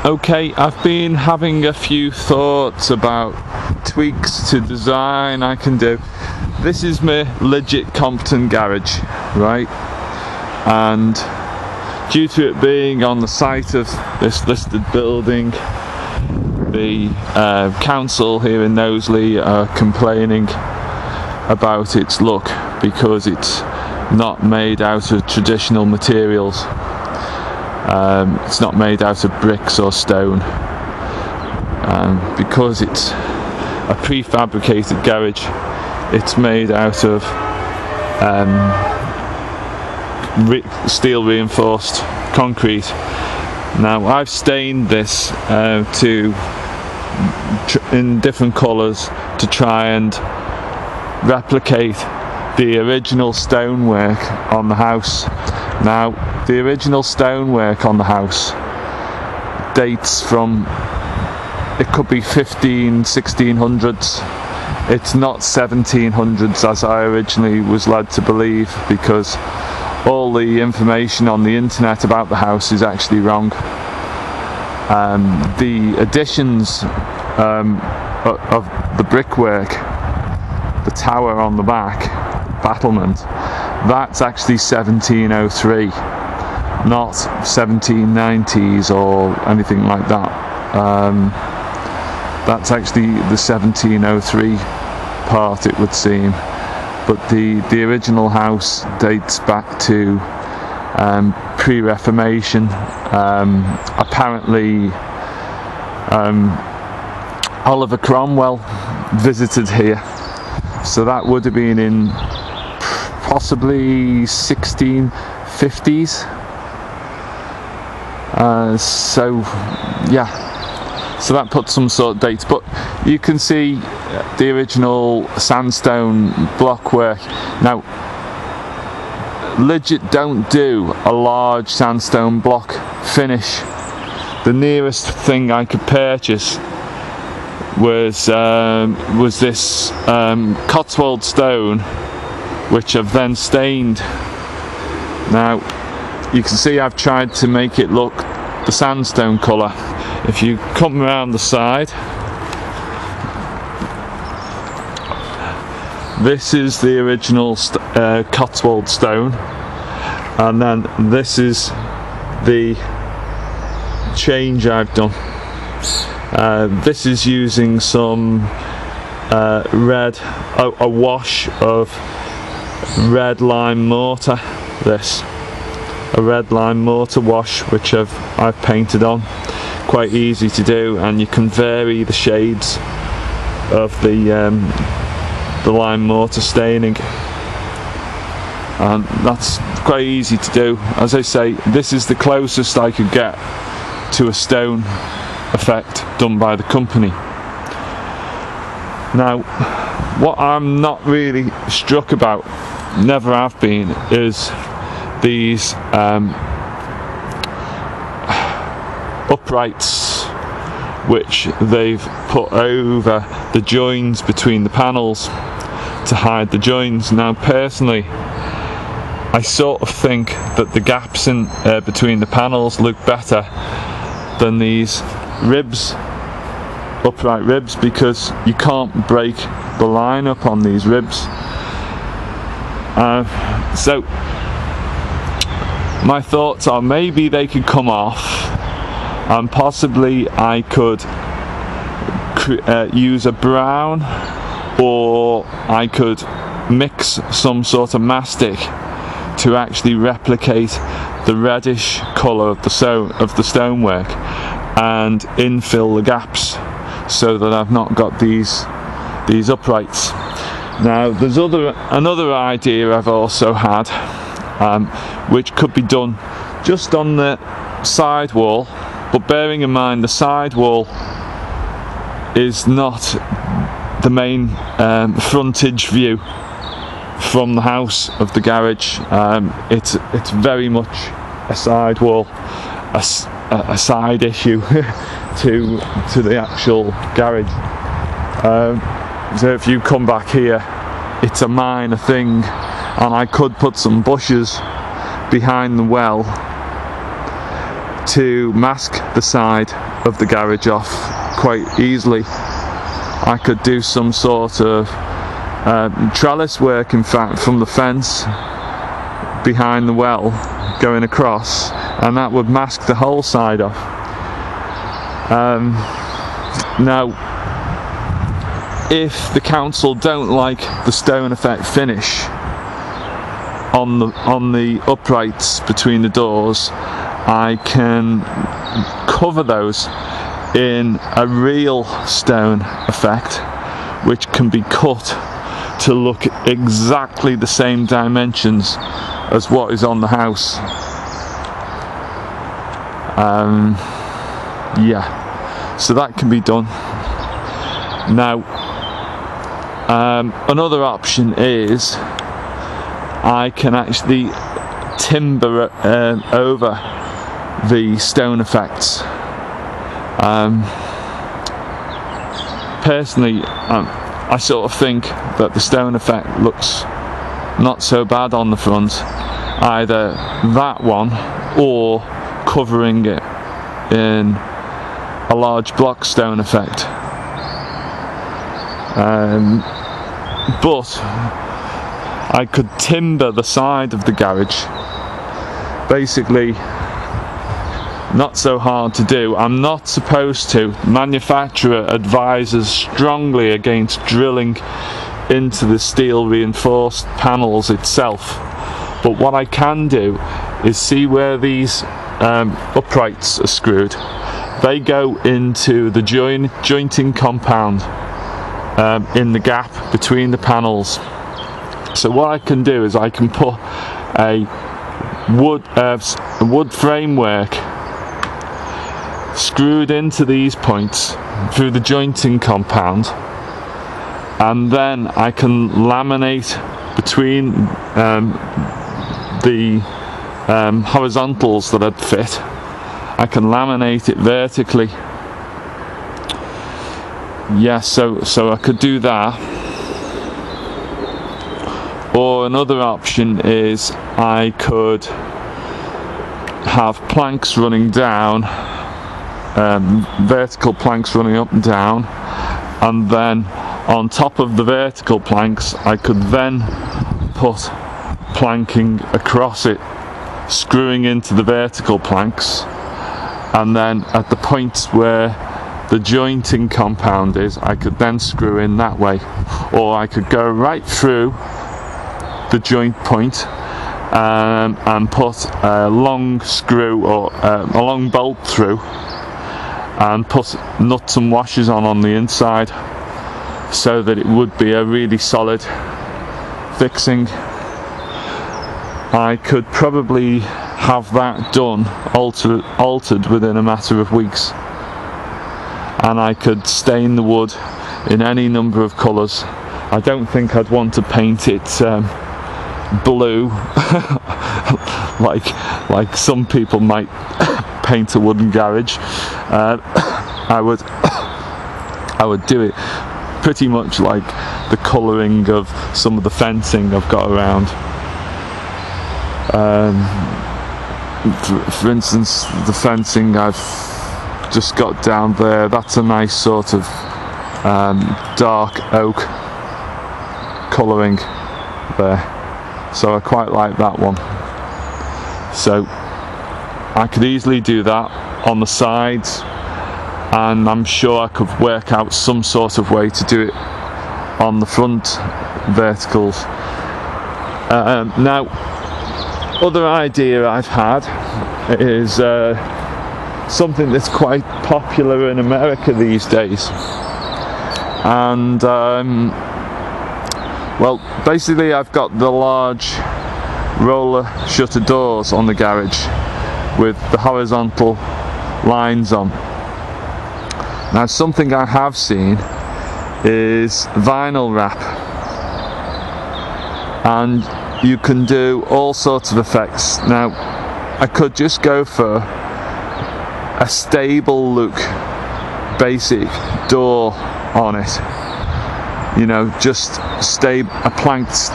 Okay, I've been having a few thoughts about tweaks to design I can do. This is my Lidget Complton Garage, right? And due to it being on the site of this listed building, the council here in Knowsley are complaining about its look because it's not made out of traditional materials. It's not made out of bricks or stone, because it's a prefabricated garage. It's made out of steel reinforced concrete. Now I've stained this in different colours to try and replicate the original stonework on the house. Now the original stonework on the house dates from, it could be 1600s. It's not 1700s as I originally was led to believe, because all the information on the internet about the house is actually wrong. The additions of the brickwork, the tower on the back, battlement, that's actually 1703, not 1790s or anything like that. That's actually the 1703 part, it would seem. But the original house dates back to pre-Reformation. Apparently Oliver Cromwell visited here, so that would have been in possibly 1650s. So yeah, so that puts some sort of dates, but you can see the original sandstone blockwork. Now Lidget don't do a large sandstone block finish. The nearest thing I could purchase was this Cotswold stone, which I've then stained. Now you can see I've tried to make it look the sandstone colour. If you come around the side, this is the original Cotswold stone, and then this is the change I've done. This is using some a wash of red lime mortar. A red lime mortar wash, which I've painted on. Quite easy to do, and you can vary the shades of the lime mortar staining, and that's quite easy to do. As I say, this is the closest I could get to a stone effect done by the company. Now what I'm not really struck about, never have been, is these uprights which they've put over the joins between the panels to hide the joins. Now personally, I sort of think that the gaps in between the panels look better than these ribs, upright ribs, because you can't break the line up on these ribs. So my thoughts are, maybe they could come off, and possibly I could use a brown, or I could mix some sort of mastic to actually replicate the reddish colour of the stonework and infill the gaps, so that I've not got these uprights. Now there's another idea I've also had, which could be done just on the side wall, but bearing in mind the side wall is not the main frontage view from the house of the garage. It's very much a side wall, a side issue to the actual garage. So if you come back here, it's a minor thing, and I could put some bushes behind the well to mask the side of the garage off quite easily. I could do some sort of trellis work, in fact, from the fence behind the well going across, and that would mask the whole side off. Now, if the council don't like the stone effect finish on the uprights between the doors, I can cover those in a real stone effect, which can be cut to look exactly the same dimensions as what is on the house. Yeah, so that can be done. Now, another option is I can actually timber over the stone effects. Personally, I sort of think that the stone effect looks not so bad on the front, either that one or covering it in a large block stone effect. But I could timber the side of the garage. Basically, not so hard to do. I'm not supposed to. Manufacturer advises strongly against drilling into the steel reinforced panels itself. But what I can do is see where these uprights are screwed. They go into the jointing compound in the gap between the panels. So what I can do is I can put a wood framework screwed into these points through the jointing compound, and then I can laminate between the horizontals that I'd fit. I can laminate it vertically. Yeah, so I could do that. Or another option is I could have planks running down, vertical planks running up and down, and then on top of the vertical planks I could then put planking across it, screwing into the vertical planks, and then at the points where the jointing compound is, I could then screw in that way. Or I could go right through the joint point and put a long screw or a long bolt through and put nuts and washers on the inside, so that it would be a really solid fixing. I could probably have that done, altered within a matter of weeks, and I could stain the wood in any number of colours. I don't think I'd want to paint it blue like some people might paint a wooden garage. I would do it pretty much like the colouring of some of the fencing I've got around. For instance, the fencing I've just got down there, that's a nice sort of dark oak colouring there, so I quite like that one. So I could easily do that on the sides, and I'm sure I could work out some sort of way to do it on the front verticals. Now, other idea I've had is something that's quite popular in America these days, and well, basically I've got the large roller shutter doors on the garage with the horizontal lines on. Now, something I have seen is vinyl wrap, and you can do all sorts of effects. Now, I could just go for a stable look basic door on it, you know, just a planked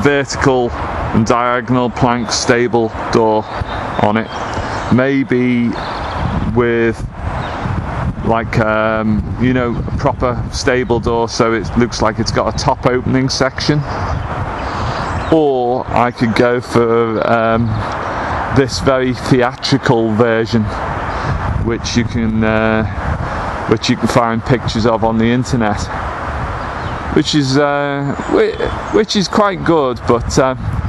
vertical and diagonal plank stable door on it. maybe with like you know, a proper stable door, so it looks like it's got a top opening section. Or I could go for this very theatrical version, which you can find pictures of on the internet, which is quite good, but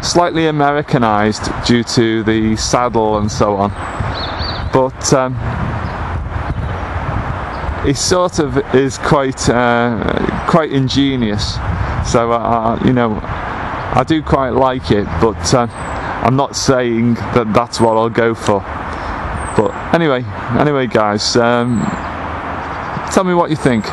slightly Americanized due to the saddle and so on. But it sort of is quite ingenious, so you know, I do quite like it, but I'm not saying that that's what I'll go for. But anyway guys, tell me what you think.